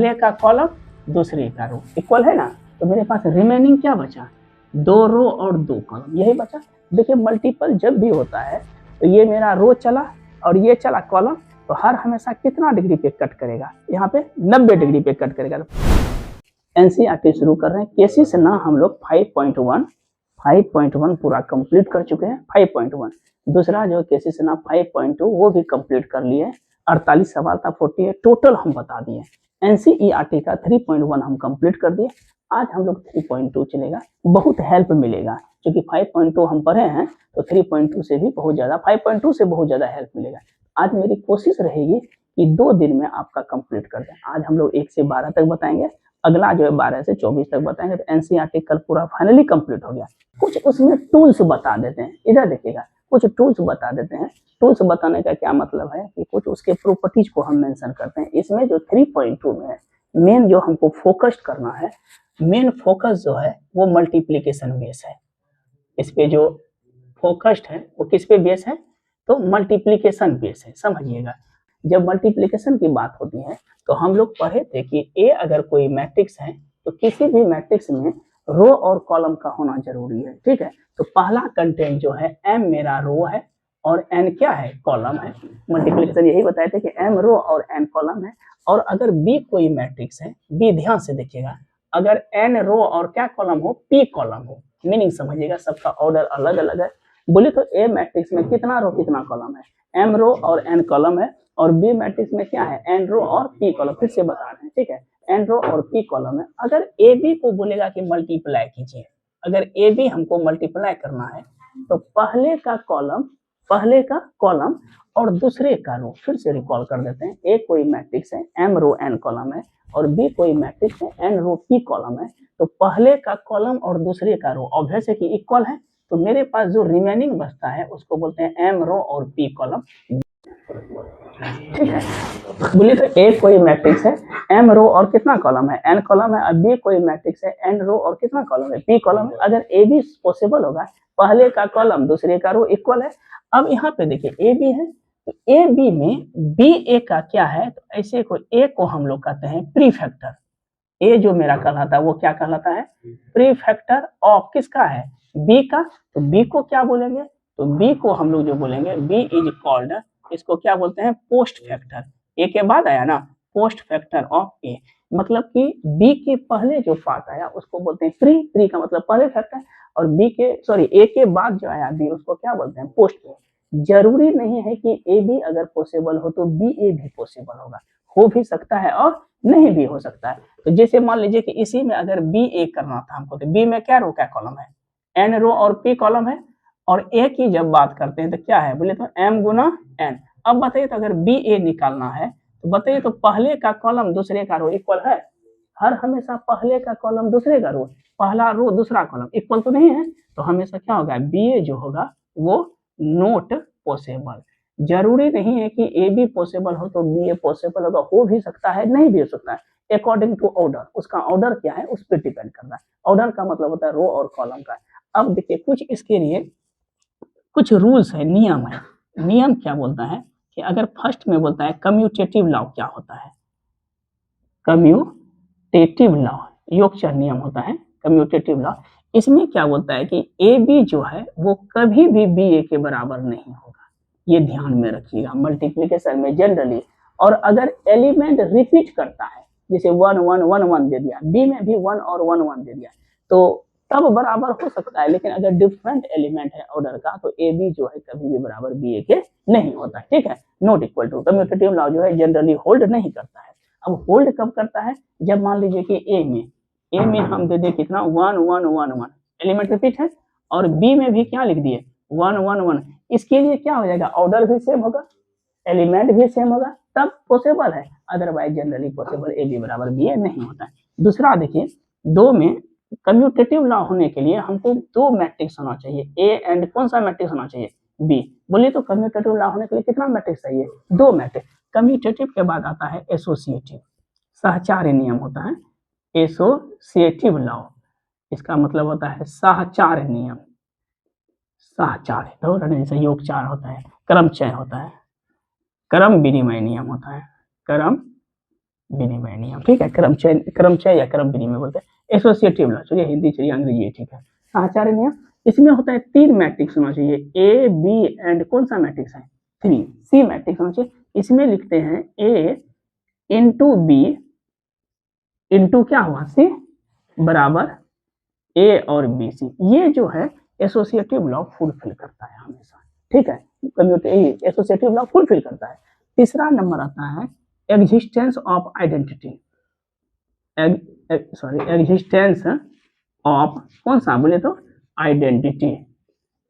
पहले का कॉलम दूसरे का रो इक्वल है ना, तो मेरे पास रिमेनिंग क्या बचा, 2 रो और 2 कॉलम, यही बचा। देखिए मल्टीपल जब भी होता है तो ये मेरा रो चला और ये चला कॉलम, तो हर हमेशा कितना डिग्री पे कट करेगा, यहाँ पे 90 डिग्री पे कट करेगा। एनसीईआरटी शुरू कर रहे हैं, केसेस ना हम लोग 5.1 पूरा कंप्लीट कर चुके हैं। 5.1 दूसरा जो केसेस ना 5.2 वो भी कंप्लीट कर लिए। 48 सवाल था, 48 टोटल हम बता दिए। एनसीईआरटी का 3.1 हम कंप्लीट कर दिए। आज हम लोग 3.2 चलेगा, बहुत हेल्प मिलेगा क्योंकि 5.2 हम पढ़े हैं, तो 3.2 से भी बहुत ज़्यादा, 5.2 से बहुत ज़्यादा हेल्प मिलेगा। आज मेरी कोशिश रहेगी कि 2 दिन में आपका कंप्लीट कर दें। आज हम लोग 1 से 12 तक बताएंगे, अगला जो है 12 से 24 तक बताएंगे। तो एनसीईआरटी कल पूरा फाइनली कंप्लीट हो गया। कुछ उसमें टूल्स बता देते हैं, इधर देखिएगा, कुछ टूल्स बता देते हैं। टूल्स बताने का क्या मतलब है कि कुछ उसके प्रॉपर्टीज को हम मेंशन करते हैं। इसमें जो 3.2 में है, मेन जो हमको फोकस्ड करना है, मेन फोकस जो है वो मल्टीप्लीकेशन बेस है। इस पे जो फोकस्ड है वो किस पे बेस है, तो मल्टीप्लीकेशन बेस है, समझिएगा। जब मल्टीप्लीकेशन की बात होती है तो हम लोग पढ़े थे कि ए अगर कोई मैट्रिक्स है तो किसी भी मैट्रिक्स में रो और कॉलम का होना जरूरी है, ठीक है। तो पहला कंटेंट जो है एम मेरा रो है और एन क्या है, कॉलम है। मल्टीप्लिकेशन यही बताए थे कि एम रो और एन कॉलम है। और अगर बी कोई मैट्रिक्स है, बी ध्यान से देखिएगा, अगर एन रो और क्या कॉलम हो, पी कॉलम हो, मीनिंग समझिएगा, सबका ऑर्डर अलग अलग है। बोले तो ए मैट्रिक्स में कितना रो कितना कॉलम है, एम रो और एन कॉलम है। और बी मैट्रिक्स में क्या है, एन रो और पी कॉलम, फिर से बता रहे हैं, ठीक है, एन रो और पी कॉलम है। अगर ए बी को बोलेगा कि मल्टीप्लाई कीजिए, अगर ए बी हमको मल्टीप्लाई करना है तो पहले का कॉलम और दूसरे का रो, फिर से रिकॉल कर देते हैं। ए कोई मैट्रिक्स है, एम रो एन कॉलम है, और बी कोई मैट्रिक्स है, एन रो पी कॉलम है। तो पहले का कॉलम और दूसरे का रो ऑब्वियस है कि इक्वल है, तो मेरे पास जो रिमेनिंग बचता है उसको बोलते हैं एम रो और पी कॉलम, ठीक है। बोलिए तो ए कोई मैट्रिक्स है, एम रो और कितना कॉलम है, एन कॉलम है। अब बी कोई मैट्रिक्स है, एन रो और कितना कॉलम है, पी कॉलम है। अगर ए बी पॉसिबल होगा, पहले का कॉलम दूसरे का रो इक्वल है। अब यहाँ पे देखिए ए बी है, तो ए बी में बी ए का क्या है, तो ऐसे को ए को हम लोग कहते हैं प्रीफैक्टर। ए जो मेरा कहलाता है वो क्या कहलाता है, प्रीफैक्टर ऑफ किसका है, बी का। तो बी को क्या बोलेंगे, तो बी को हम लोग जो बोलेंगे, बी इज कॉल्ड, इसको क्या बोलते हैं, पोस्ट फैक्टर। ए के बाद आया ना, पोस्ट फैक्टर ऑफ ए, मतलब कि बी के पहले जो पार्ट आया उसको बोलते हैं प्री, प्री का मतलब पहले फैक्टर, और बी के सॉरी ए के बाद जो आया बी उसको क्या बोलते हैं, पोस्ट। जरूरी नहीं है कि ए बी अगर पॉसिबल हो तो बी ए भी पॉसिबल होगा, हो भी सकता है और नहीं भी हो सकता है। तो जैसे मान लीजिए कि इसी में अगर बी ए करना था हमको, तो बी में क्या रो क्या कॉलम है, एन रो और पी कॉलम है। और ए की जब बात करते हैं तो क्या है, बोले तो एम गुना एन। अब बताइए तो अगर बी ए निकालना है तो बताइए तो पहले का कॉलम दूसरे का रो इक्वल है, हर हमेशा पहले का कॉलम दूसरे का रो, पहला रो दूसरा कॉलम इक्वल तो नहीं है, तो हमेशा क्या होगा, बी ए जो होगा वो नॉट पॉसिबल। जरूरी नहीं है कि ए बी पॉसिबल हो तो बी ए पॉसिबल होगा, हो भी सकता है नहीं भी हो सकता है, अकॉर्डिंग टू ऑर्डर। उसका ऑर्डर क्या है उस पर डिपेंड करता है। ऑर्डर का मतलब होता है रो और कॉलम का। अब देखिए कुछ इसके लिए कुछ रूल्स है, नियम है। नियम क्या बोलता है कि अगर फर्स्ट में बोलता है कम्यूटेटिव लॉ, क्या होता है, कम्यूटेटिव लॉ, योगचर नियम होता है कम्यूटेटिव लॉ। इसमें क्या बोलता है कि ए बी जो है वो कभी भी बी ए के बराबर नहीं होगा, ये ध्यान में रखिएगा मल्टीप्लिकेशन में जनरली। और अगर एलिमेंट रिपीट करता है, जैसे 1 1 1 1 दे दिया, बी में भी 1 और 1 1 दे दिया, तो तब बराबर हो सकता है। लेकिन अगर डिफरेंट एलिमेंट है ऑर्डर का तो ए बी जो है कभी भी बराबर बी ए के नहीं होता, ठीक है, not equal to. Commutative law जो है जनरली होल्ड नहीं करता है। अब होल्ड कब करता है, जब मान लीजिए कि ए में हम दे दे कितना 1 1 1 1 एलिमेंट रिपीट है, और बी में भी क्या लिख दिए 1 1 1, इसके लिए क्या हो जाएगा, ऑर्डर भी सेम होगा, एलिमेंट भी सेम होगा, तब पॉसिबल है। Otherwise generally possible A B बराबर बी ए नहीं होता है। दूसरा देखिए, दो में कम्यूटेटिव लॉ होने के लिए हमको 2 मैट्रिक्स होना चाहिए, ए एंड कौन सा मैट्रिक्स होना चाहिए, बी। बोलिए तो कम्यूटेटिव लॉ होने के लिए कितना मैट्रिक्स चाहिए, 2 मैट्रिक्स। कम्यूटेटिव के बाद आता है एसोसिएटिव, सहचार्य नियम होता है, एसोसिएटिव लॉ, इसका मतलब होता है सहचार्य नियम। सहचार्य तो जैसे योगचार होता है, क्रमचय होता है, क्रम विनिमय नियम होता है, क्रम विनिमय नियम, ठीक है, क्रमचय या क्रम विनिमय बोलते हैं। एसोसिएटिव लॉ, चलिए हिंदी चलिए अंग्रेजी ठीक है। आचार्य नियम, इसमें होता है 3 मैट्रिक्स होना चाहिए, ए बी एंड कौन सा मैट्रिक्स है 3, सी मैट्रिक्स होना चाहिए। इसमें लिखते हैं ए इंटू बी इंटू क्या हुआ सी बराबर ए और बी सी, ये जो है एसोसिएटिव लॉ फुलफिल करता है हमेशा, ठीक है, एसोसिएटिव लॉ फुलफिल करता है। तीसरा नंबर आता है existence of identity, existence of कौन सा बोले तो आइडेंटिटी,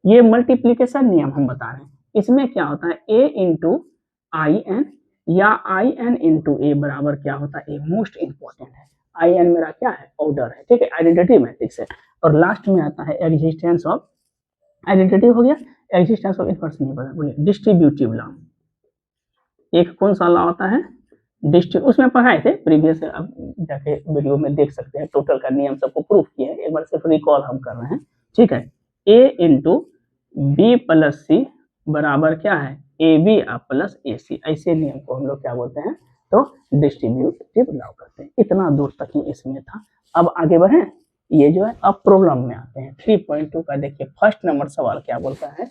ये मल्टीप्लीकेशन नियम हम बता रहे हैं। इसमें क्या होता है ए इंटू आई एन या आई एन इंटू ए बराबर क्या होता है, ए मोस्ट इंपॉर्टेंट है, आई एन मेरा क्या है ऑर्डर है, ठीक है, आइडेंटिटी मैट्रिक्स है। और लास्ट में आता है एग्जिस्टेंस ऑफ आइडेंटिटी हो गया, एग्जिस्टेंस ऑफ इनवर्स नहीं बता, बोलिए डिस्ट्रीब्यूटिव लॉ, एक कौन सा लॉ होता है उसमें पढ़ाए थे प्रीवियस, अब जाके वीडियो में देख सकते हैं, टोटल का नियम सबको प्रूफ किए हैं, एक बार सिर्फ रिकॉल हम कर रहे हैं, ठीक है। ए इंटू बी प्लस सी बराबर क्या है ए बी प्लस ए सी, ऐसे नियम को हम लोग क्या बोलते हैं तो डिस्ट्रीब्यूटिव लॉ करते हैं। इतना दूर तक ही इसमें था। अब आगे बढ़े, ये जो है अब प्रॉब्लम में आते हैं 3.2 का। देखिए फर्स्ट नंबर सवाल क्या बोलता है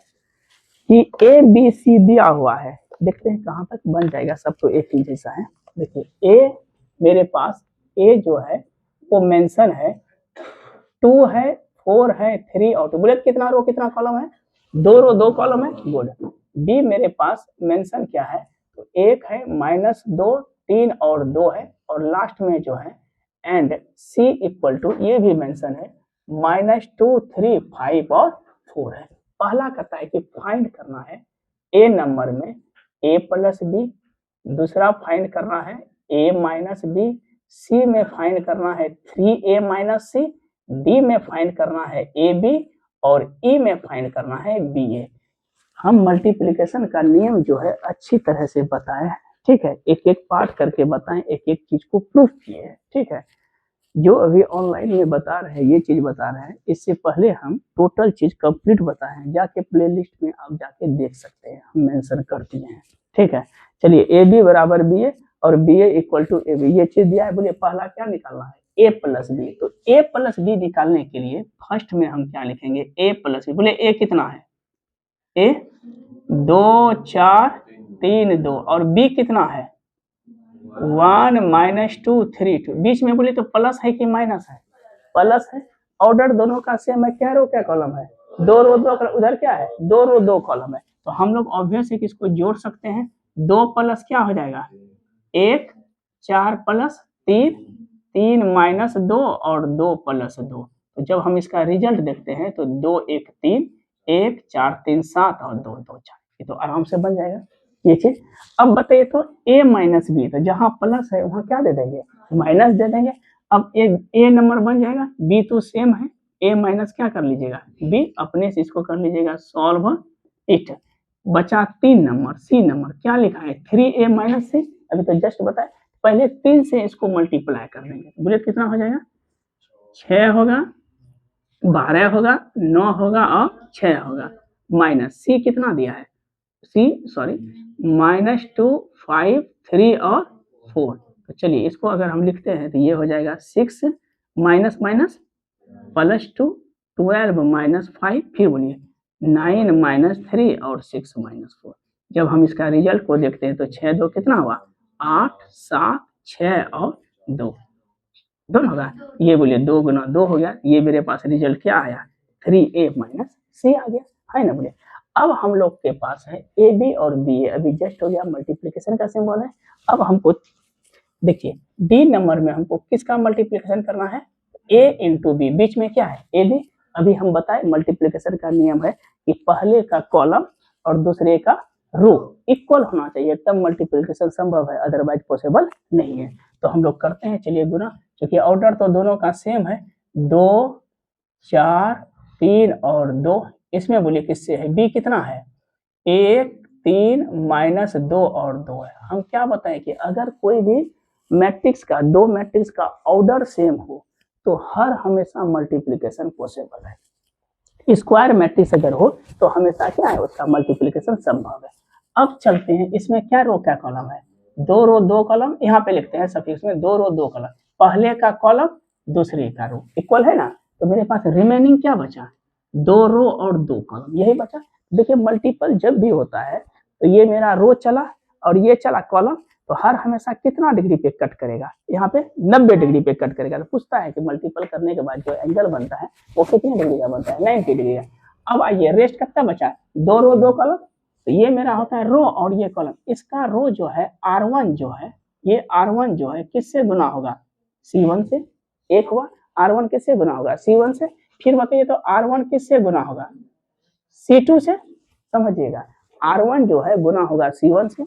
कि ए बी सी दिया हुआ है, देखते हैं कहाँ तक बन जाएगा, सब तो एक ही जैसा है। देखिए ए मेरे पास ए जो है वो मेंशन है 2 है 4 है 3 और 2, बोले कितना रो कितना कॉलम है 2 रो 2 कॉलम है, गुड। बी मेरे पास मेंशन क्या है तो 1 है -2 3 और 2 है, और लास्ट में जो है एंड सी इक्वल टू ये भी मेंशन है -2 3 5 और 4 है। पहला कहता है कि फाइंड करना है ए नंबर में ए प्लस बी, दूसरा फाइंड करना है ए माइनस बी, सी में फाइंड करना है 3a माइनस सी, डी में फाइंड करना है ए बी और ई में फाइंड करना है बी ए। हम मल्टीप्लिकेशन का नियम जो है अच्छी तरह से बताएं, ठीक है, एक एक पार्ट करके बताएं, एक एक चीज को प्रूफ किए हैं, ठीक है। जो अभी ऑनलाइन में बता रहे हैं ये चीज बता रहे हैं, इससे पहले हम टोटल चीज कंप्लीट बताए हैं, जाके प्लेलिस्ट में आप जाके देख सकते हैं, हम मेंशन कर दिए हैं, ठीक है। चलिए ए बी बराबर बी ए और B A equal to A B, ये चीज दिया है। बोलिए पहला क्या निकालना है ए प्लस बी, तो ए प्लस बी निकालने के लिए फर्स्ट में हम क्या लिखेंगे ए प्लस बी। बोले ए कितना है ए 2 4 3 2 और बी कितना है 1 -2 3 2, बीच में बोले तो प्लस है कि माइनस है, प्लस है। ऑर्डर दोनों का सेम है, क्या रो क्या कॉलम है 2 रो 2, उधर क्या है 2 रो 2 कॉलम है, तो हम लोग ऑब्वियस है कि इसको जोड़ सकते हैं। 2 प्लस क्या हो जाएगा 1, 4 प्लस 3 3 माइनस 2 और 2 प्लस 2, तो जब हम इसका रिजल्ट देखते हैं तो 2 1 3 1 4 3 7 और 2 2 4, ये तो आराम से बन जाएगा ये चीज। अब बताइए तो a माइनस बी, तो जहां प्लस है वहां क्या दे देंगे माइनस दे देंगे। अब ए नंबर बन जाएगा, बी तो सेम है, ए माइनस क्या कर लीजिएगा बी, अपने से इसको कर लीजिएगा सॉल्व इट। बचा 3 नंबर सी नंबर, क्या लिखा है 3a माइनस सी, अभी तो जस्ट बताए, पहले 3 से इसको मल्टीप्लाई कर देंगे, बोले कितना हो जाएगा 6 होगा 12 होगा 9 होगा और 6 होगा, माइनस सी कितना दिया है -2 5 3 और 4, तो चलिए इसको अगर हम लिखते हैं तो ये हो जाएगा 6 माइनस माइनस +2 12 -5, फिर बोलिए 9 -3 और 6 -4। जब हम इसका रिजल्ट को देखते हैं तो 6 2 कितना हुआ 8 7 6 और 2 दोनों होगा, ये बोलिए 2 गुना 2 हो गया, ये मेरे पास रिजल्ट क्या आया 3a माइनस सी आ गया, है ना। बोलिए अब हम लोग के पास है ए बी और बी ए, अभी जस्ट हो गया मल्टीप्लिकेशन का सिंबल है। अब हमको देखिए डी नंबर में हमको किसका मल्टीप्लिकेशन करना है ए इंटू बी, बीच में क्या है ए बी। अभी हम बताए मल्टीप्लिकेशन का नियम है कि पहले का कॉलम और दूसरे का रो इक्वल होना चाहिए, तब मल्टीप्लिकेशन संभव है, अदरवाइज पॉसिबल नहीं है। तो हम लोग करते हैं, चलिए गुना, क्योंकि ऑर्डर तो दोनों का सेम है 2 4 3 और 2, इसमें बोलिए किससे है बी कितना है 1 3 -2 और 2 है। हम क्या बताएं कि अगर कोई भी मैट्रिक्स का दो मैट्रिक्स का ऑर्डर सेम हो तो हर हमेशा मल्टीप्लिकेशन पॉसिबल है। स्क्वायर मैट्रिक्स अगर हो तो हमेशा क्या है उसका मल्टीप्लिकेशन संभव है। अब चलते हैं इसमें क्या रो क्या कॉलम है दो रो दो कॉलम, यहाँ पे लिखते हैं सफिक्स में, दो रो दो कॉलम, पहले का कॉलम दूसरे का रो इक्वल है ना, तो मेरे पास रिमेनिंग क्या बचा, दो रो और दो कॉलम, यही बचा। देखिए मल्टीपल जब भी होता है तो ये मेरा रो चला और ये चला कॉलम, तो हर हमेशा कितना डिग्री पे कट करेगा, यहाँ पे 90 डिग्री पे कट करेगा। तो पूछता है कि मल्टीपल करने के बाद जो एंगल बनता है वो कितने डिग्री का बनता है, 90 डिग्री का। अब आइए रेस्ट कितना बचा, दो रो दो कॉलम, तो ये मेरा होता है रो और ये कॉलम, इसका रो जो है R1 जो है, ये R1 जो है किससे गुना होगा, C1 से, एक हुआ। R1 किससे गुना होगा, C1 से। फिर बताइए तो R1 किससे गुना होगा, C2 से। समझिएगा R1 जो है गुना होगा C1 से,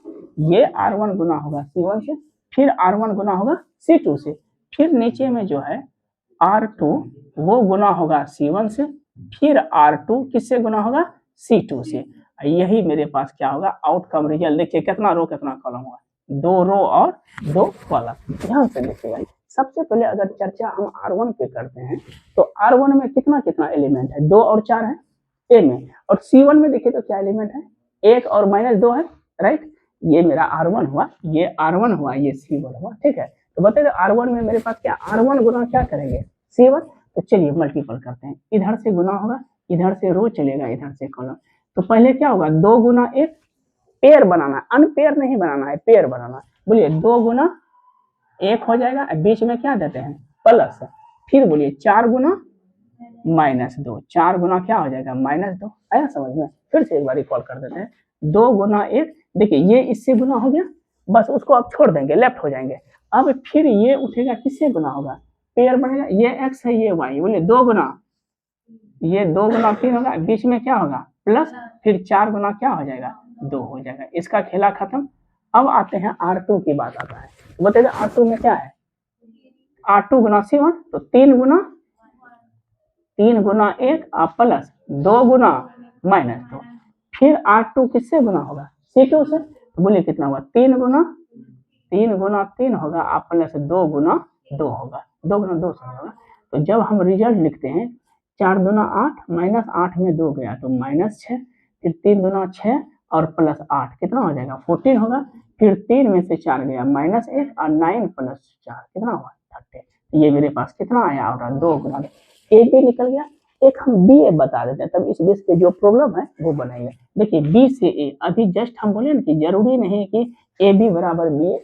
ये R1 गुना होगा C1 से, फिर R1 गुना होगा C2 से, फिर नीचे में जो है R2 वो गुना होगा C1 से, फिर R2 किससे गुना होगा, C2 से। यही मेरे पास क्या होगा आउटकम रिजल्ट। देखिए कितना रो कितना कॉलम हुआ, दो रो और दो कॉलम। ध्यान से देखिएगा, सबसे पहले अगर चर्चा हम R1 पे करते हैं तो R1 में कितना कितना एलिमेंट है, दो और चार है ए में, और C1 में देखिए तो क्या एलिमेंट है, एक और -2 है, राइट। ये मेरा R1 हुआ, ये R1 हुआ, ये C1 हुआ, ठीक है। तो बताइए R1 में मेरे पास क्या, R1 गुना क्या करेंगे C1, तो चलिए मल्टीपल करते हैं, इधर से गुना होगा, इधर से रो चलेगा, इधर से कॉलम। तो पहले क्या होगा, 2 गुना 1, पेयर बनाना है, अनपेयर नहीं बनाना है, पेयर बनाना है। बोलिए 2 गुना 1 हो जाएगा, बीच में क्या देते हैं प्लस, फिर बोलिए 4 गुना -2, 4 गुना क्या हो जाएगा -2, आया समझ में। फिर से एक बार कॉल कर देते हैं, 2 गुना 1, देखिए ये इससे गुना हो गया, बस उसको आप छोड़ देंगे, लेफ्ट हो जाएंगे। अब फिर ये उठेगा, किससे गुना होगा, पेयर बनेगा, ये x है ये y, बोलिए 2 गुना, ये 2 गुना 3 होगा, बीच में क्या होगा प्लस, फिर 4 गुना क्या हो जाएगा 2 हो जाएगा, इसका खेला खत्म। अब आते हैं R2 की बात आता है, तो बताइए R2 में क्या है, R2 गुना C1, तो 3 गुना 1 प्लस 2 गुना -2, फिर R2 किससे गुना होगा, C2 से। तो बोलिए कितना होगा, 3 गुना 3 होगा प्लस 2 गुना 2 होगा, 2 गुना 2 से होगा। तो जब हम रिजल्ट लिखते हैं 4 दूना 8, -8 में 2 गया तो -6, फिर 3 दूना 6 और प्लस 8 कितना हो जाएगा 14 होगा, फिर 3 में से 4 गया -1 और 9 प्लस 4 कितना हुआ 30। ये मेरे पास कितना आया और 2 गुना, एक भी निकल गया। एक हम बी ए बता देते हैं, तब इस बेस पे जो प्रॉब्लम है वो बनाएंगे। देखिए बी से ए, अभी जस्ट हम बोले ना कि जरूरी नहीं कि ए बी बराबर बी ए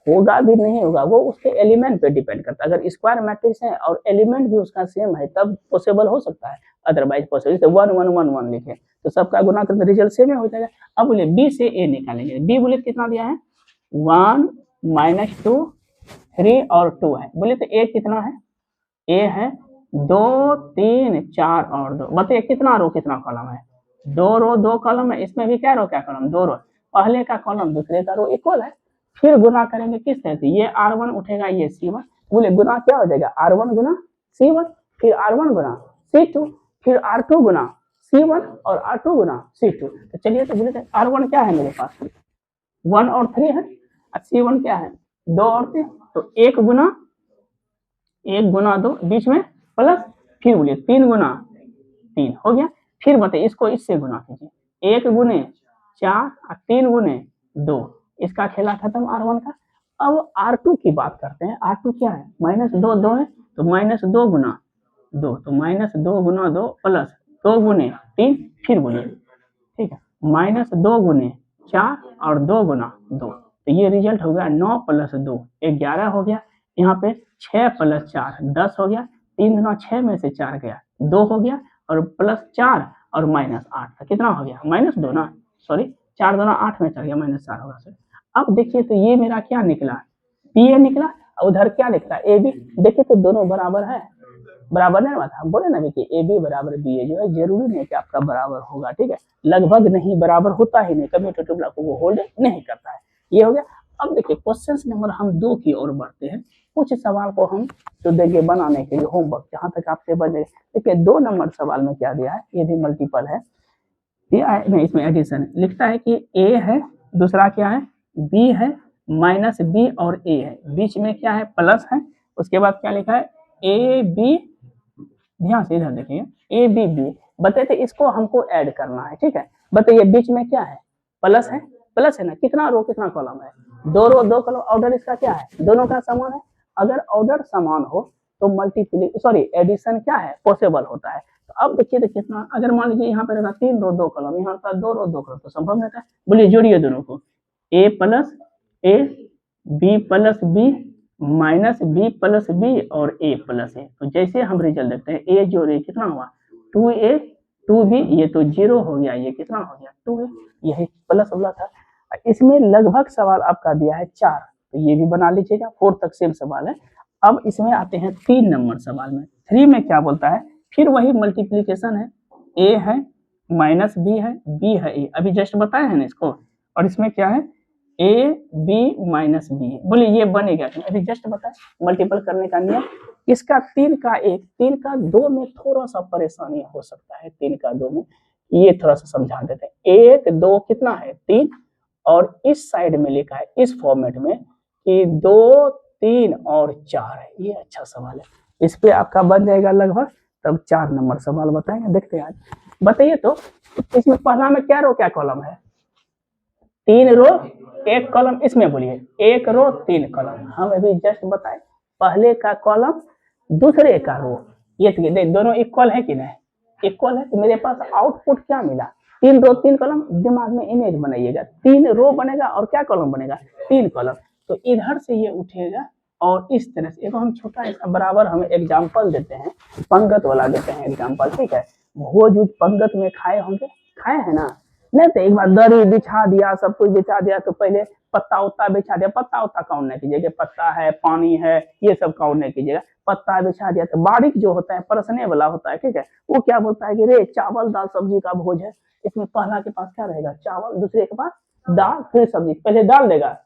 होगा भी नहीं होगा, वो उसके एलिमेंट पे डिपेंड करता है। अगर स्क्वायर मैट्रिक्स है और एलिमेंट भी उसका सेम है तब पॉसिबल हो सकता है, अदरवाइज पॉसिबल। तो 1 1 1 1 लिखे तो सबका गुना करके रिजल्ट सेम हो जाएगा। अब बोले बी से ए निकालेंगे, बी बोले कितना दिया है 1 -2 3 और 2 है, बोले तो ए कितना है, ए है 2 3 4 और 2, बताइए कितना रो कितना कॉलम है, 2 रो 2 कॉलम है, इसमें भी क्या रो क्या कॉलम 2 रो, पहले का कॉलम दूसरे का रो इक्वल है। फिर गुना करेंगे किस तरह से, ये R1 उठेगा ये C1, बोले गुना क्या हो जाएगा R1 गुना C1, फिर R1 गुना C2, फिर R2 गुना C1 और R2 गुना C2। तो चलिए तो बोले R1 क्या है मेरे पास 1 और 3 है, C1 क्या है 2 और 3, तो 1 गुना 2 बीच में प्लस, फिर बोलिए 3 गुना 3 हो गया। फिर बताइए इसको इससे गुना कीजिए, 1 गुने 4 और 3 गुने 2, इसका खेला खत्म R1 का। अब R2 की बात करते हैं, R2 क्या है -2 2 है, तो -2 गुना 2, तो -2 गुना 2 प्लस 2 गुने 3, फिर बोलिए ठीक है -2 गुने 4 और 2 गुना 2, तो ये रिजल्ट हो गया 9 प्लस 2 11 हो गया। यहाँ पे 6 प्लस 4 10 हो गया, 3 गुना 6 में से 4 गया 2 हो गया, और प्लस 4 और -8 था कितना हो गया -2 ना, सॉरी 4 गुना 8 में चल गया -4 होगा सर। अब देखिए तो ये मेरा क्या निकला, पी ए निकला, और उधर क्या निकला ए बी। देखिए तो दोनों बराबर है, बराबर नहीं बात, हम बोले ना देखिए ए बी बराबर बी ए जो है जरूरी नहीं कि आपका बराबर होगा, ठीक है, लगभग नहीं बराबर होता ही नहीं, कम्यूटेटिव ब्लॉक को वो होल्ड नहीं करता है, ये हो गया। अब देखिए क्वेश्चन नंबर हम 2 की ओर बढ़ते हैं, कुछ सवाल को हम जो देंगे बनाने के लिए होमवर्क, जहां तक आपसे बने। देखिए 2 नंबर सवाल में क्या दिया है, ये भी मल्टीपल है, दिया है नहीं इसमें एडिशन लिखता है कि ए है, दूसरा क्या है बी है, माइनस बी और ए है, बीच में क्या है प्लस है, उसके बाद क्या लिखा है ए बी, ध्यान से इधर देखिए ए बी बी, बताइए इसको हमको ऐड करना है, ठीक है। बताइए बीच में क्या है प्लस है ना, कितना रो कितना कॉलम है दो रो दो कॉलम, ऑर्डर इसका क्या है, दोनों का समान है। अगर ऑर्डर समान हो तो एडिशन क्या है, पॉसिबल होता है। तो अब देखिए तो कितना, अगर मान लीजिए यहाँ पे रहता 3 रो 2 कॉलम, यहाँ का 2 रो 2 कॉलम, तो संभव रहता है। बोलिए जोड़िए दोनों को, a plus A, B plus B, minus B plus B और a प्लस ए। तो जैसे हम रिजल्ट देखते हैं, a जोड़िए कितना हुआ 2a 2b, ये तो 0 हो गया, ये कितना हो गया 2a, यही प्लस वाला था। इसमें लगभग सवाल आपका दिया है 4, तो ये भी बना लीजिएगा, 4 तक सेम सवाल है। अब इसमें आते हैं 3 नंबर सवाल में। 3 में क्या बोलता है, फिर वही मल्टीप्लीकेशन है, a है माइनस b है, b है a, अभी जस्ट बताए हैं ना इसको। और इसमें क्या है a b माइनस b, बोलिए ये बनेगा, अभी जस्ट बताए मल्टीपल करने का नियम। इसका 3 का 1, 3 का 2 में थोड़ा सा परेशानी हो सकता है, 3 का 2 में, ये थोड़ा सा समझा देते हैं। 1 2 कितना है 3, और इस साइड में लिखा है इस फॉर्मेट में कि 2 3 और 4 है। ये अच्छा सवाल है, इस पे आपका बन जाएगा लगभग। तब 4 नंबर सवाल बताएंगे, देखते हैं आज। बताइए तो इसमें पहला में क्या रो क्या कॉलम है, 3 रो 1 कॉलम, इसमें बोलिए 1 रो 3 कॉलम। हम अभी जस्ट बताए पहले का कॉलम दूसरे का रो, ये दोनों इक्वल है कि नहीं, इक्वल है। तो मेरे पास आउटपुट क्या मिला, 3 रो 3 कॉलम। दिमाग में इमेज बनाइएगा, 3 रो बनेगा और क्या कॉलम बनेगा 3 कॉलम। तो इधर से ये उठेगा और इस तरह से, एक हम छोटा इसका बराबर हम एग्जाम्पल देते हैं, पंगत वाला देते हैं एग्जाम्पल, ठीक है। भोज पंगत में खाए होंगे, खाए है ना, नहीं तो एक बार दरी बिछा दिया, सब कुछ बिछा दिया, तो पहले पत्ता उत्ता बिछा दिया, पत्ता उत्ता काउंट नहीं कीजिएगा, पत्ता है पानी है ये सब काउंट नहीं कीजिएगा, पत्ता बिछा दिया। तो बारीक जो होता है परसने वाला होता है, ठीक है, वो क्या बोलता है कि रे चावल दाल सब्जी का भोज है। इसमें पहला के पास क्या रहेगा चावल, दूसरे के पास दाल, फिर सब्जी, पहले दाल देगा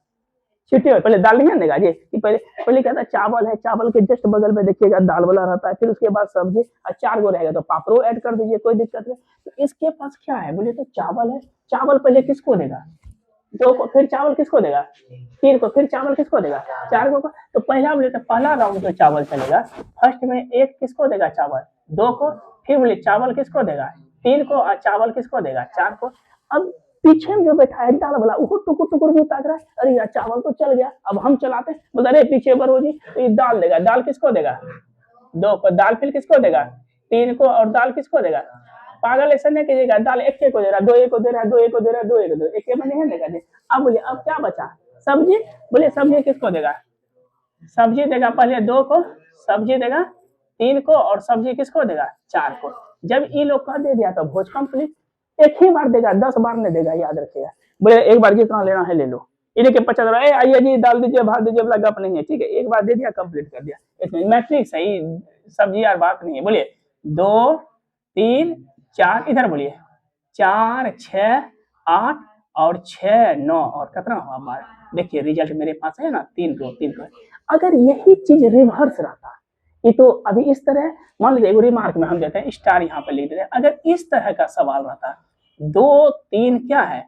छुट्टी में, पहले दाल नहीं देगा जी, कि पहले पहले कहता है चावल है, चावल के जस्ट बगल में देखिएगा दाल वाला रहता है, फिर उसके बाद सब्जी, और 4 गो रहेगा तो पापड़ो ऐड कर दीजिए, कोई दिक्कत नहीं। तो इसके पास क्या है, बोले तो चावल है, चावल पहले किसको देगा 2 को, फिर चावल किसको देगा 3 को, फिर चावल किसको देगा 4 को। तो पहला बोले तो पहला राउंड में चावल चलेगा, फर्स्ट में 1 किसको देगा चावल 2 को, फिर बोले चावल किसको देगा 3 को, और चावल किसको देगा 4 को। अब पीछे में जो बैठा है दाल वाला, वो टुकुर टुकुर भी ताक रहा है, अरे यार चावल तो चल गया, अब हम चलाते, बोलते अरे पीछे बढ़ो जी, तो ये दाल देगा, दाल किसको देगा 2 को, दाल फिर किसको देगा 3 को, और दाल किसको देगा, पागल ऐसा नहीं कीजिएगा, दाल 1 को दे रहा है, 2 को दे रहा है, 2 को दे रहा है, 2 को दे रहा है, 1 में नहीं देगा जी। अब बोलिए अब क्या बचा सब्जी, बोलिए सब्जी किसको देगा, सब्जी देगा पहले 2 को, सब्जी देगा 3 को, और सब्जी किसको देगा 4 को। जब ये लोग का दे दिया तो भोज कंप्लीट। एक ही बार देगा, 10 बार नहीं देगा, याद रखिएगा। बोले एक बार जितना लेना है ले लो, इन्हें के 50 आइए जी दाल दीजिए भात दीजिए, वाला गप नहीं है, ठीक है, एक बार दे दिया कंप्लीट कर दिया। इसमें मैट्रिक्स सही सब्जी यार बात नहीं है। बोलिए 2 3 4, इधर बोलिए 4 6 8 और 6 9 और कितना हुआ 12। देखिए रिजल्ट मेरे पास है ना 3 रो 3 रो। अगर यही चीज रिवर्स रहता, ये तो अभी इस तरह, मान लीजिए रिमार्क में हम देते हैं स्टार यहाँ पे लिख देते हैं, अगर इस तरह का सवाल रहता 2 3 क्या है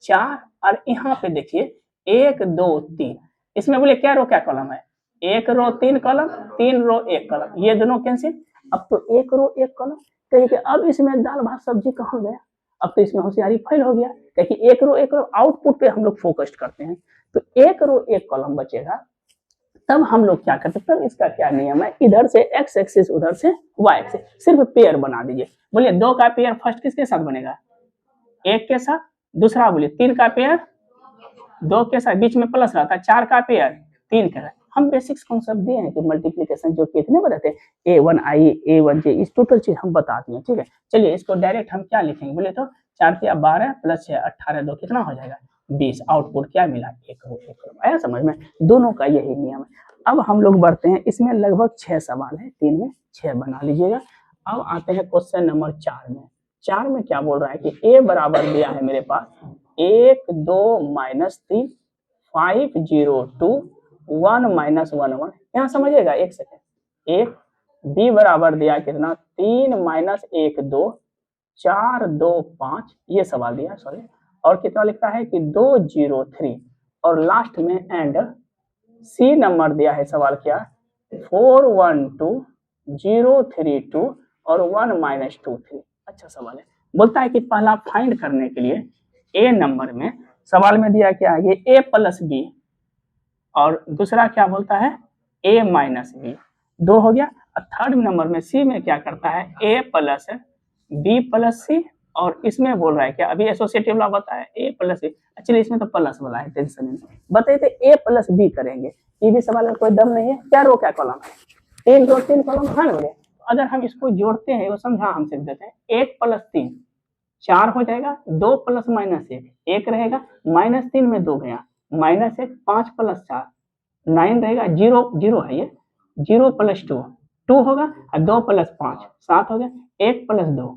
4, और यहाँ पे देखिए 1 2 3, इसमें बोले क्या रो क्या कॉलम है 1 रो 3 कॉलम, 3 रो 1 कॉलम, ये दोनों कैंसिल। अब तो 1 रो 1 कॉलम, कहिए कि अब इसमें दाल भात सब्जी कहाँ गया, अब तो इसमें होशियारी फेल हो गया, क्योंकि 1 रो 1 कॉलम आउटपुट पे हम लोग फोकस्ड करते हैं, तो 1 रो 1 कॉलम बचेगा। तब हम लोग क्या करते हैं, तब इसका क्या नियम है, इधर से x एक्सिस उधर से y एक्सिस, सिर्फ पेयर बना दीजिए। बोलिए 2 का पेयर फर्स्ट किसके साथ बनेगा 1 के साथ, दूसरा बोलिए 3 का पेयर 2 के साथ, बीच में प्लस रहता है, 4 का पेयर 3 के साथ। हम बेसिक्स कॉन्सेप्ट दिए हैं कि मल्टीप्लिकेशन जो कितने बताते हैं A1i A1j, इस टोटल चीज हम बता दिए, ठीक है। चलिए इसको डायरेक्ट हम क्या लिखेंगे, बोले तो 4 या 12 प्लस 6 18 2 कितना हो जाएगा 20। आउटपुट क्या मिला 1 रो 1 कॉलम, आया समझ में, दोनों का यही नियम है। अब हम लोग बढ़ते हैं, इसमें लगभग 6 सवाल है, 3 में 6 बना लीजिएगा। अब आते हैं क्वेश्चन नंबर 4 में। 4 में क्या बोल रहा है कि a बराबर दिया है मेरे पास 1 2 -3 5 0 2 1 -1 1। यहाँ समझिएगा एक सेकेंड, एक b बराबर दिया कितना 3 -1 2 4 2 5, ये सवाल दिया सॉरी, और कितना लिखता है कि 2 0 3, और लास्ट में एंड सी नंबर दिया है सवाल क्या 4 1 2 0 3 2 और 1 -2 3। अच्छा सवाल है, बोलता है कि पहला फाइंड करने के लिए ए नंबर में सवाल में दिया क्या है ये a प्लस बी, और दूसरा क्या बोलता है a माइनस बी, 2 हो गया। और थर्ड नंबर में सी में क्या करता है a प्लस बी प्लस सी, और इसमें बोल रहा है क्या अभी एसोसिएटिव लॉ बताया a प्लस बी, एक्चुअली इसमें तो प्लस वाला है, टेंशन नहीं। बताइए तो a प्लस बी करेंगे, ये भी सवाल में कोई दम नहीं है। क्या रो क्या कॉलम है, 3 रो 3 कॉलम है ना। अगर हम इसको जोड़ते हैं वो समझा हम सीख देते हैं, 1 प्लस 3 4 हो जाएगा, 2 प्लस माइनस 1 रहेगा, माइनस 3 में 2 गया, माइनस 1, 5 प्लस 4 9 रहेगा, 0 0 है ये, 0 प्लस 2 2 होगा, और 2 प्लस 5 7 हो गया, 1 प्लस 2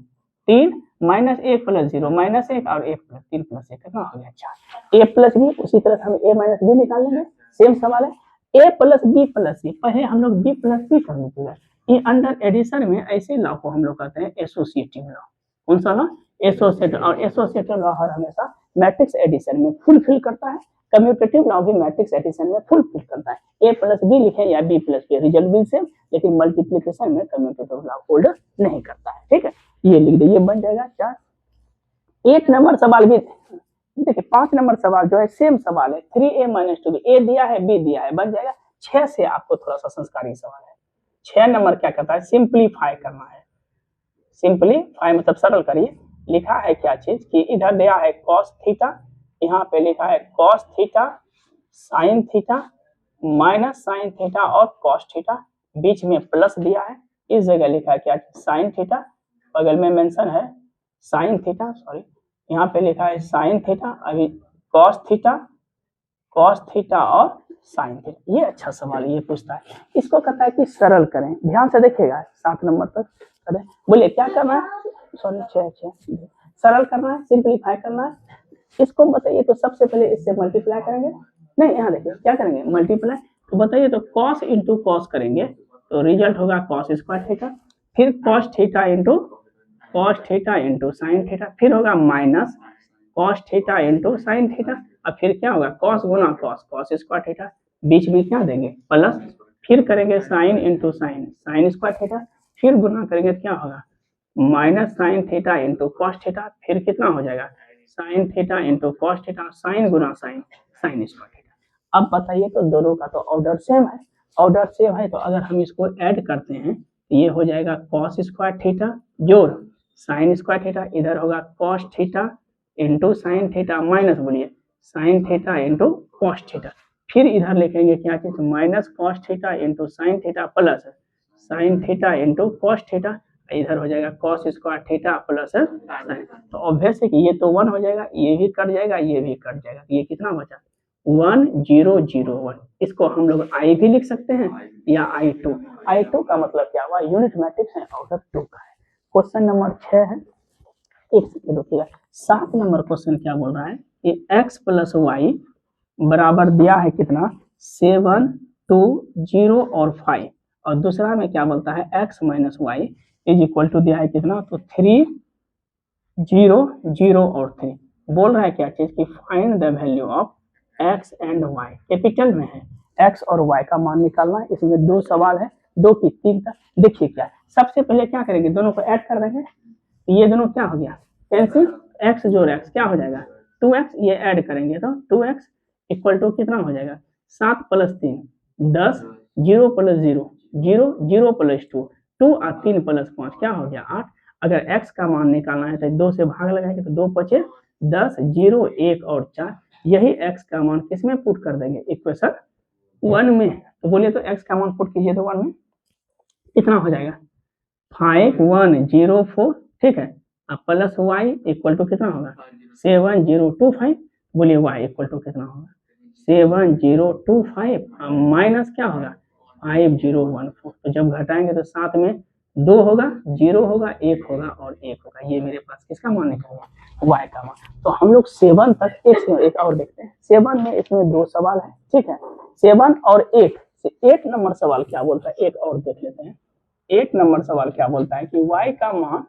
3, माइनस 1 प्लस 0 माइनस 1, और 1 प्लस 3 प्लस 1 कितना हो गया 4। ए प्लस बी, उसी तरह से हम ए माइनस बी निकाल लेंगे, सेम सवाल है। ए प्लस बी प्लस सी, पहले हम लोग बी प्लस सी कर लीजिएगा। ये अंडर एडिशन में ऐसे लॉ को हम लोग कहते हैं एसोसिएटिव लॉ। कौन सा लॉ, एसोसिएटिव। और एसोसिएटिव लॉ हर हमेशा मैट्रिक्स एडिशन में फुलफिल करता है, कम्यूटेटिव लॉ भी मैट्रिक्स एडिशन में फुलफिल करता है। ए प्लस बी लिखे या बी प्लस बी, रिजल्ट भी सेम, लेकिन मल्टीप्लिकेशन में कम्यूटेटिव लॉ होल्ड नहीं करता है। ठीक है, ये लिख दे, ये बन जाएगा 4। 1 नंबर सवाल भी देखिए, 5 नंबर सवाल जो है सेम सवाल है, 3a माइनस 2b, ए दिया है बी दिया है, बन जाएगा। 6 से आपको थोड़ा सा संस्कारी सवाल है। 6 नंबर क्या कहता है, सिंप्लीफाई करना है। सिंप्लीफाई मतलब सरल करिए। लिखा है क्या चीज कि इधर दिया है cos थीटा, यहाँ पे लिखा है cos theta sin theta minus sine theta और cos थीटा, बीच में प्लस दिया है। इस जगह लिखा है क्या sin थीटा, बगल में मेंशन है sin थीटा, सॉरी यहाँ पे लिखा है sin थीटा, अभी cos थीटा और sin थीटा। ये अच्छा सवाल ये पूछता है, इसको कहता है कि सरल करें। ध्यान से देखिएगा 7 नंबर तक करें। बोलिए क्या करना है, सॉरी 6 सरल करना है, सिंप्लीफाई करना है। इसको बताइए तो सबसे पहले इससे मल्टीप्लाई करेंगे, नहीं यहाँ देखिए क्या करेंगे मल्टीप्लाई। तो बताइए तो cos इंटू कॉस करेंगे तो रिजल्ट होगा cos स्क्वायर थीटा, फिर cos theta into sine theta, फिर होगा minus cos theta into sine theta, और फिर क्या होगा cos गुना cos स्क्वायर थीटा, बीच में क्या देंगे प्लस, फिर करेंगे sine into sine square theta, फिर गुना करेंगे क्या होगा minus sine theta into cos theta, फिर कितना हो जाएगा sine theta into cos theta, sine गुना साइन स्क्वायर थीटा। अब बताइए तो दोनों का तो ऑर्डर सेम है, ऑर्डर सेम है तो अगर हम इसको ऐड करते हैं तो ये हो जाएगा कॉस स्क्वायर थीटा जोड़ साइन स्क्वायर थीटा, इधर होगा cos theta into sine theta minus बोलिए sine theta into cos theta, फिर इधर लिखेंगे क्या चीज minus cos theta into sine theta plus sine theta into cos theta, इधर हो जाएगा cos square theta plus sine. तो ऑब्वियस है कि ये तो 1 हो जाएगा, ये भी कट जाएगा, ये भी कट जाएगा, ये कितना बचा 1 0 0 1। इसको हम लोग i भी लिख सकते हैं या i2। i2 का मतलब क्या हुआ, यूनिट मैट्रिक्स है, ऑर्डर 2 का है। क्वेश्चन नंबर 6 है, एक सेकंड रुकिएगा। 7 नंबर क्वेश्चन क्या बोल रहा है कि x प्लस वाई बराबर दिया है कितना 7 2 0 और 5, और दूसरा में क्या बोलता है x minus Y is equal to दिया है कितना तो 3 0 0 और 3। बोल रहा है क्या चीज की find the value of x and y, capital में है x और y का मान निकालना है। इसमें 2 सवाल है, 2 की 3 तक। देखिए क्या सबसे पहले क्या करेंगे, दोनों को ऐड कर देंगे, ये दोनों क्या हो गया कैंसिल, x जोड़ x क्या हो जाएगा 2x, ये ऐड करेंगे तो 2x इक्वल टू कितना हो जाएगा 7 प्लस 3 10, 0 प्लस 0 0 0 प्लस 2 2 और 3 प्लस 5 क्या हो गया 8। अगर x का मान निकालना है तो 2 से भाग लगाएंगे तो 2 बचे 10 0 1 और 4, यही x का मान किसमें पुट कर देंगे इक्वेशन 1 में। तो बोलिए तो x का मान पुट कीजिए तो 1 में कितना हो जाएगा 5 1 0 4, ठीक है, अब प्लस y इक्वल टू कितना होगा 7 0 2 5। बोलिए y इक्वल टू कितना होगा 7 0 2 5 माइनस क्या होगा 5 0 1 4। तो जब घटाएंगे तो साथ में 2 होगा 0 होगा 1 होगा और 1 होगा, ये मेरे पास किसका मान निकलेगा y का मान। तो हम लोग 7 तक एक और देखते हैं। 7 में इसमें 2 सवाल है, ठीक है, 7 और 8 से 8 नंबर सवाल क्या बोलता है, एक और देख लेते हैं। 8 नंबर सवाल क्या बोलता है कि y का मान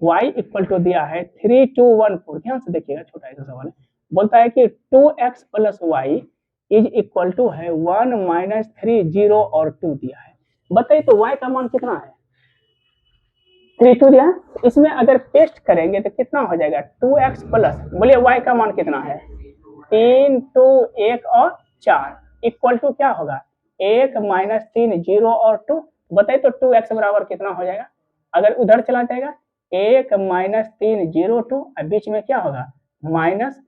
y इक्वल टू दिया है 3 2 1 4। ध्यान से देखिएगा, छोटा सा सवाल है, बोलता है कि 2x plus Y is equal to है 1 माइनस 3 0 और 2 दिया है। बताइए तो y का मान कितना है 3 2 दिया है, इसमें अगर पेस्ट करेंगे तो कितना हो जाएगा 2x प्लस, बोलिए y का मान कितना है 3 2 1 और 4, इक्वल टू क्या होगा 1 माइनस 3 0 और 2 बताइए तो 2x बराबर कितना हो जाएगा। अगर उधर चला जाएगा 1 माइनस 3 0 2 और बीच में क्या होगा माइनस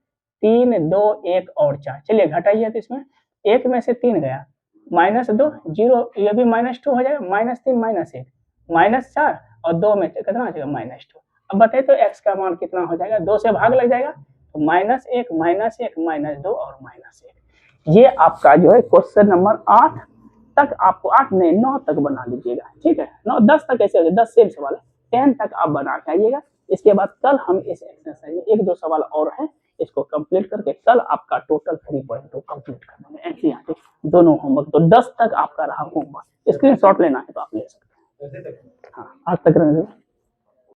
3 2 1 और 4। चलिए घटाइए तो इसमें 1 में से 3 गया माइनस 2 0 ये भी माइनस 2 हो जाएगा माइनस 3 माइनस 1 माइनस 4 और 2 में से कितना हो जाएगा माइनस 2। अब बताइए तो x का मान कितना हो जाएगा 2 से भाग लग जाएगा तो माइनस 1 माइनस 1 माइनस 2 और माइनस 1। ये आपका जो है क्वेश्चन नंबर 8 तक आपको 8 नहीं 9 तक बना लीजिएगा। ठीक है 9 10 तक कैसे हो जाए 10 सेम सवाल है 10 तक आप बना के आइएगा। इसके बाद कल हम इस एक्सरसाइज में 1-2 सवाल और हैं इसको कंप्लीट करके कल आपका टोटल 3.2 कंप्लीट कर देंगे। एनसीईआरटी दोनों होमवर्क तो 10 तक आपका रहा होमवर्क। स्क्रीनशॉट लेना है तो आप ले सकते हैं। हाँ आज तक